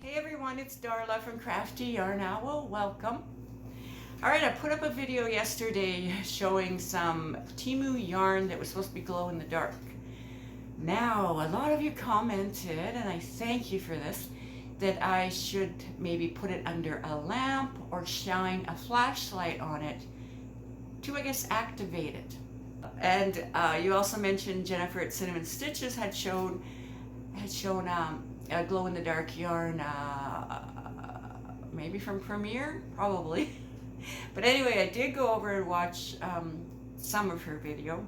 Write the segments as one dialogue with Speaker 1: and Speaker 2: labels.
Speaker 1: Hey everyone, it's Darla from crafty.yarn.owl. Welcome. Alright, I put up a video yesterday showing some temu yarn that was supposed to be glow in the dark. Now, a lot of you commented, and I thank you for this, that I should maybe put it under a lamp or shine a flashlight on it to, I guess, activate it. And you also mentioned Jennifer at Cinnamon Stitches had shown a glow-in-the-dark yarn, maybe from Premiere, probably. But anyway, I did go over and watch some of her video,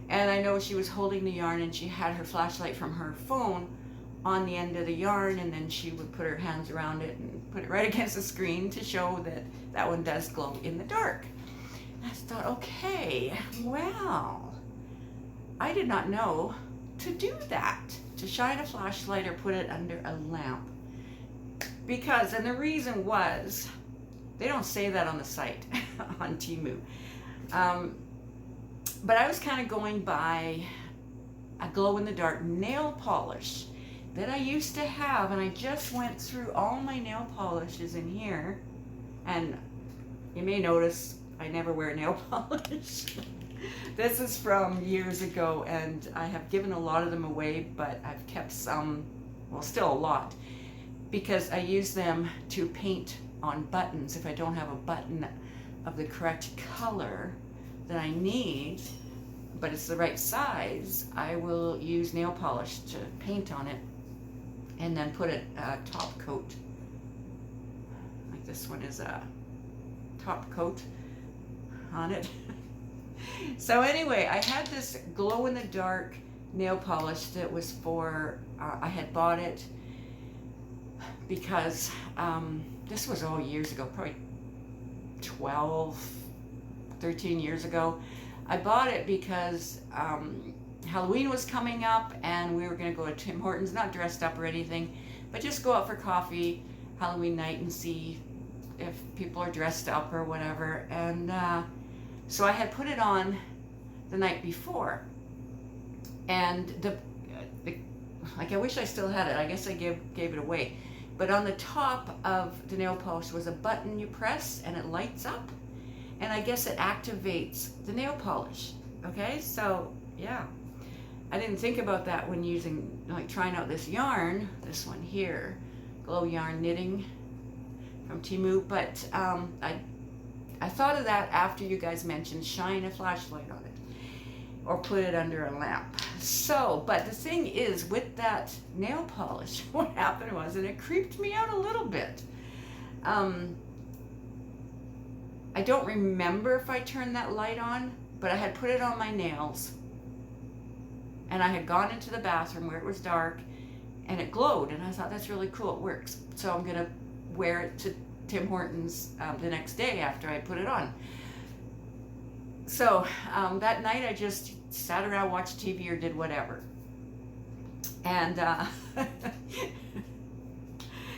Speaker 1: and I know she was holding the yarn and she had her flashlight from her phone on the end of the yarn, and then she would put her hands around it and put it right against the screen to show that that one does glow in the dark. And I thought, okay, well, I did not know to do that, to shine a flashlight or put it under a lamp. Because, and the reason was, they don't say that on the site, on Temu. But I was kind of going by a glow-in-the-dark nail polish that I used to have, and I just went through all my nail polishes in here, and you may notice I never wear nail polish. This is from years ago, and I have given a lot of them away, but I've kept some, well, still a lot, because I use them to paint on buttons. If I don't have a button of the correct color that I need, but it's the right size, I will use nail polish to paint on it and then put a top coat. Like this one is a top coat on it. So anyway, I had this glow-in-the-dark nail polish that was for, I had bought it because this was all years ago, probably 12, 13 years ago. I bought it because Halloween was coming up and we were going to go to Tim Hortons, not dressed up or anything, but just go out for coffee Halloween night and see if people are dressed up or whatever. And so I had put it on the night before, and like, I wish I still had it. I guess I gave it away. But on the top of the nail polish was a button you press and it lights up, and I guess it activates the nail polish. Okay, so yeah, I didn't think about that when using, like, trying out this yarn, this one here, Glow Yarn Knitting from Temu, but I thought of that after you guys mentioned shine a flashlight on it or put it under a lamp. So, but the thing is, with that nail polish, what happened was, and it creeped me out a little bit. I don't remember if I turned that light on, but I had put it on my nails, and I had gone into the bathroom where it was dark, and it glowed, and I thought, that's really cool, it works. So I'm gonna wear it to Tim Hortons the next day after I put it on. So that night I just sat around, watched TV or did whatever. And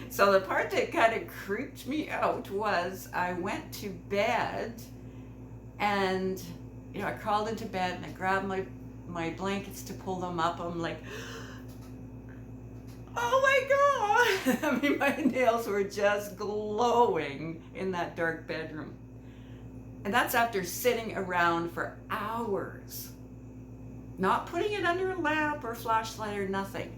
Speaker 1: so the part that kind of creeped me out was I went to bed, and I crawled into bed and I grabbed my blankets to pull them up. I'm like, oh my God! I mean, my nails were just glowing in that dark bedroom. And that's after sitting around for hours. Not putting it under a lamp or flashlight or nothing,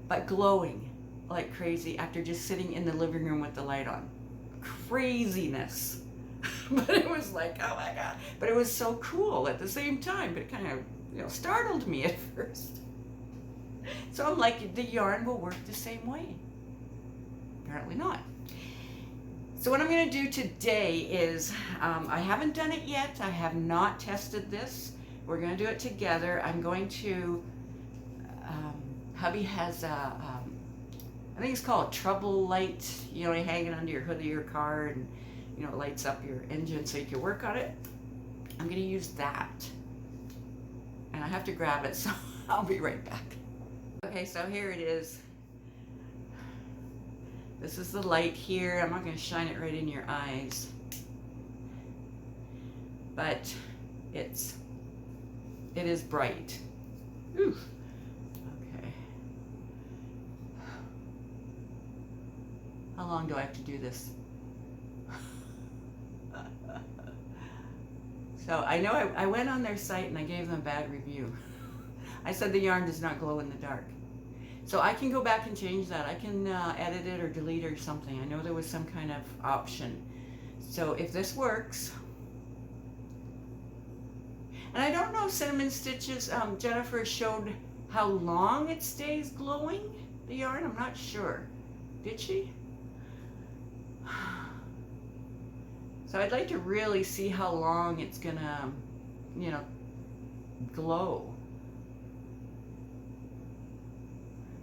Speaker 1: but glowing like crazy after just sitting in the living room with the light on. Craziness. But it was like, oh my God. But it was so cool at the same time, but it kind of, startled me at first. So I'm like, the yarn will work the same way. Apparently not. So what I'm going to do today is, I haven't done it yet. I have not tested this. We're going to do it together. I'm going to, hubby has a, I think it's called a trouble light. You hang it under your hood of your car, and it lights up your engine so you can work on it. I'm going to use that. And I have to grab it, so I'll be right back. Okay, so here it is. This is the light here. I'm not going to shine it right in your eyes, but it is bright. Ooh. Okay. long do I have to do this? So I know I went on their site and I gave them a bad review. I said the yarn does not glow in the dark. So I can go back and change that. I can edit it or delete it or something. I know there was some kind of option. So if this works, and I don't know if Cinnamon Stitches, Jennifer showed how long it stays glowing, the yarn. I'm not sure. Did she? So I'd like to really see how long it's gonna, you know, glow.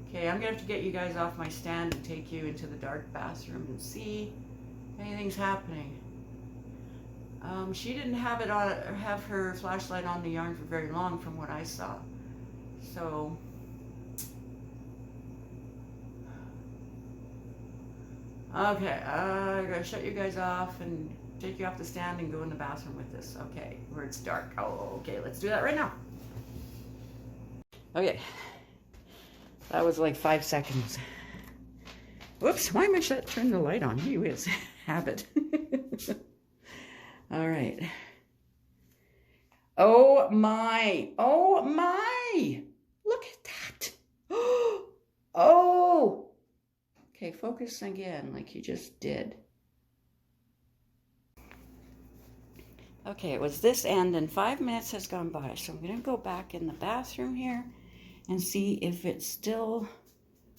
Speaker 1: Okay, I'm gonna have to get you guys off my stand and take you into the dark bathroom and see if anything's happening. She didn't have it on, have her flashlight on the yarn for very long from what I saw. So, okay, I'm gonna shut you guys off and take you off the stand and go in the bathroom with this. Okay, where it's dark. Oh, okay, let's do that right now. Okay, that was like 5 seconds. Whoops, why am I turning the light on? Gee whiz, habit. All right. Oh my, oh my, look at that. Oh, okay, focus again like you just did. Okay, it was this end and 5 minutes has gone by. So I'm gonna go back in the bathroom here and see if it still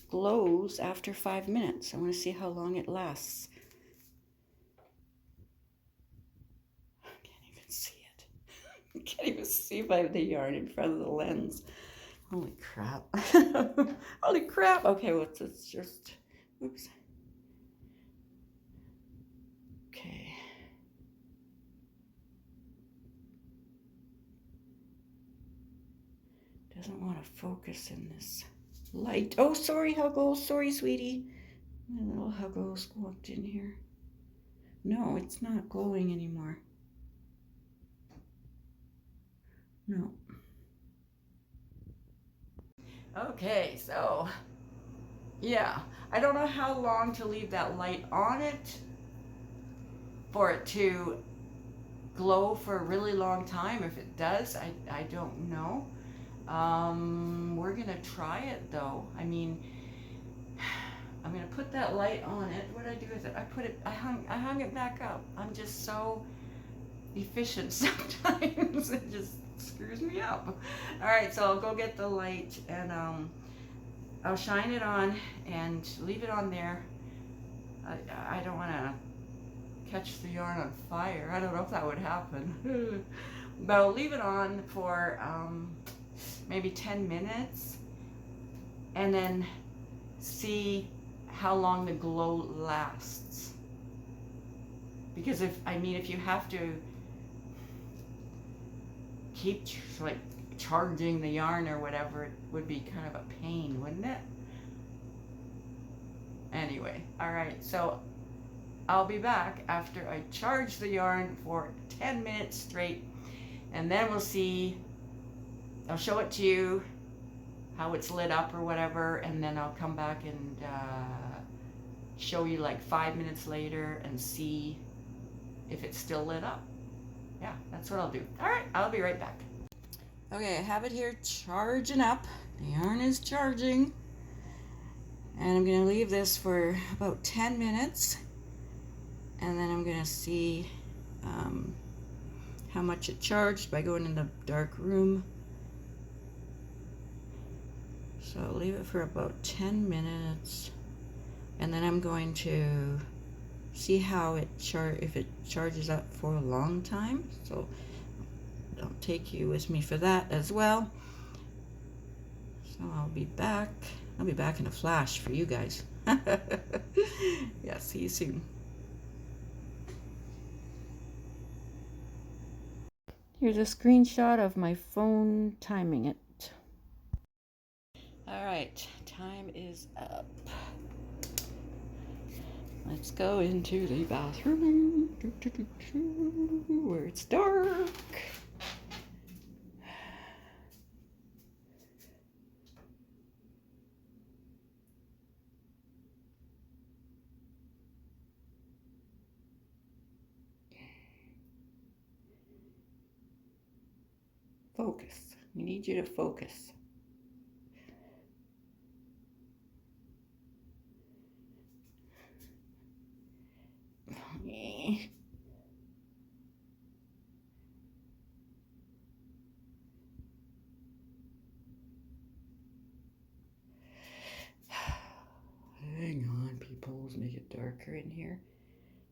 Speaker 1: glows after 5 minutes. I wanna see how long it lasts. See it. I can't even see by the yarn in front of the lens. Holy crap. Holy crap. Okay, well, it's just, oops. Okay. Doesn't want to focus in this light. Oh, sorry, Huggle. Sorry, sweetie. My little Huggles walked in here. No, it's not glowing anymore. No. Okay, so yeah, I don't know how long to leave that light on it for it to glow for a really long time. If it does, I don't know. We're gonna try it though. I mean, I'm gonna put that light on it. What did I do with it? I hung it back up. I'm just so efficient sometimes. It just screws me up. All right, so I'll go get the light and I'll shine it on and leave it on there. I don't want to catch the yarn on fire. I don't know if that would happen. But I'll leave it on for maybe 10 minutes and then see how long the glow lasts. Because if you have to keep like charging the yarn or whatever, it would be kind of a pain, wouldn't it? Anyway, all right, so I'll be back after I charge the yarn for 10 minutes straight, and then we'll see, I'll show it to you how it's lit up or whatever, and then I'll come back and show you like 5 minutes later and see if it's still lit up. Yeah, that's what I'll do. All right, I'll be right back. Okay, I have it here charging up. The yarn is charging. And I'm going to leave this for about 10 minutes. And then I'm going to see how much it charged by going in the dark room. So I'll leave it for about 10 minutes. And then I'm going to see how if it charges up for a long time. So I'll take you with me for that as well. So I'll be back in a flash for you guys. Yeah, see you soon. Here's a screenshot of my phone timing it. All right, time is up. Let's go into the bathroom where it's dark. Focus. We need you to focus. Hang on, people. Let's make it darker in here.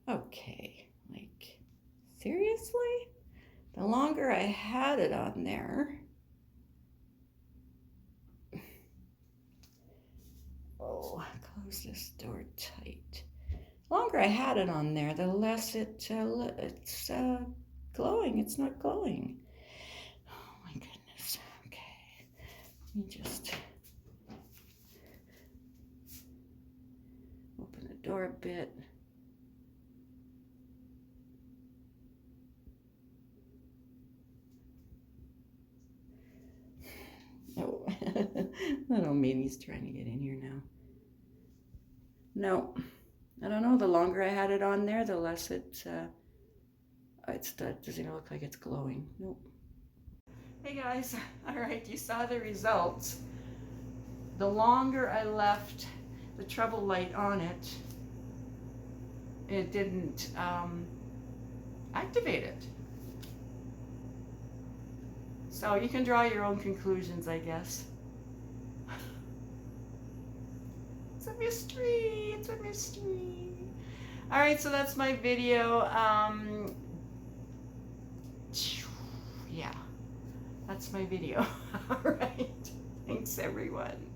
Speaker 1: Okay, like, seriously? The longer I had it on there, oh, close this door tight. The longer I had it on there, the less it's glowing. It's not glowing. Oh my goodness. Okay, let me just open the door a bit. Oh, little Minnie's trying to get in here now. No, I don't know. The longer I had it on there, the less it doesn't even look like it's glowing. Nope. Hey guys, all right, you saw the results. The longer I left the treble light on it, it didn't activate it. So you can draw your own conclusions, I guess. It's a mystery. It's a mystery. All right, so that's my video. Yeah, that's my video. All right. Thanks, everyone.